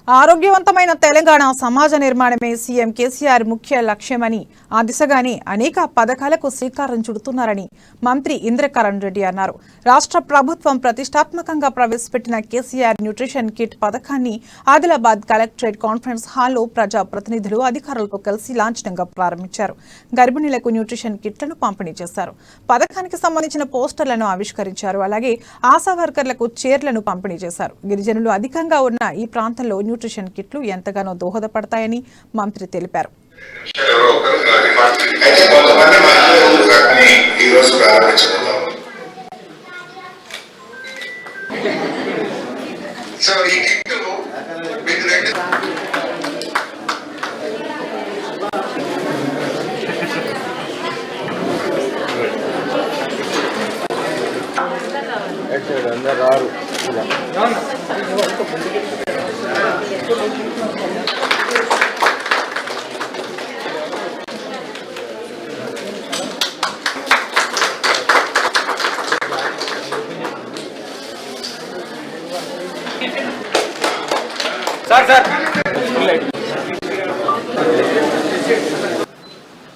ఆరోగ్యవంతమైన తెలంగాణ సమాజ నిర్మాణమే సీఎం కేసీఆర్ ముఖ్య లక్ష్యమని ఆ దిశగానే అనేక పథకాలకు శ్రీకారం చుడుతున్నారని మంత్రి ఇంద్రకరణ్ రెడ్డి అన్నారు. రాష్ట్ర ప్రభుత్వం ప్రతిష్టాత్మకంగా ప్రవేశపెట్టిన కేసీఆర్ న్యూట్రిషన్ కిట్ పథకాన్ని ఆదిలాబాద్ కలెక్టరేట్ కాన్ఫరెన్స్ హాల్లో ప్రజా ప్రతినిధులు అధికారులతో కలిసి లాంఛనంగా ప్రారంభించారు. గర్భిణీలకు న్యూట్రిషన్ కిట్లను పంపిణీ చేశారు. పథకానికి సంబంధించిన పోస్టర్లను ఆవిష్కరించారు. అలాగే ఆశా వర్కర్లకు చైర్లను పంపిణీ చేశారు. గిరిజనులు అధికంగా ఉన్న ఈ ప్రాంతంలో న్యూట్రిషన్ కిట్లు ఎంతగానో దోహదపడతాయని మంత్రి తెలిపారు.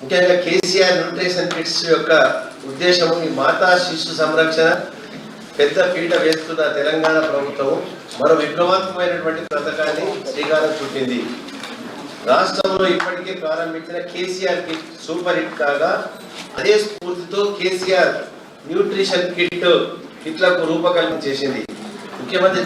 ముఖ్యంగా కేసీఆర్ న్యూట్రిషన్ కిట్స్ యొక్క ఉద్దేశము ఈ మాతా శిశు సంరక్షణ పెద్ద పీట వేస్తున్న తెలంగాణ ప్రభుత్వం మరో విప్లవాత్మకమైనటువంటి పథకాన్ని శ్రీకారం చుట్టింది. రాష్ట్రంలో ఇప్పటికే ప్రారంభించిన కేసీఆర్ కిట్ సూపర్ హిట్ కాగా అదే స్ఫూర్తితో కేసీఆర్ న్యూట్రిషన్ కిట్లకు రూపకల్పన చేసింది. ముఖ్యమంత్రి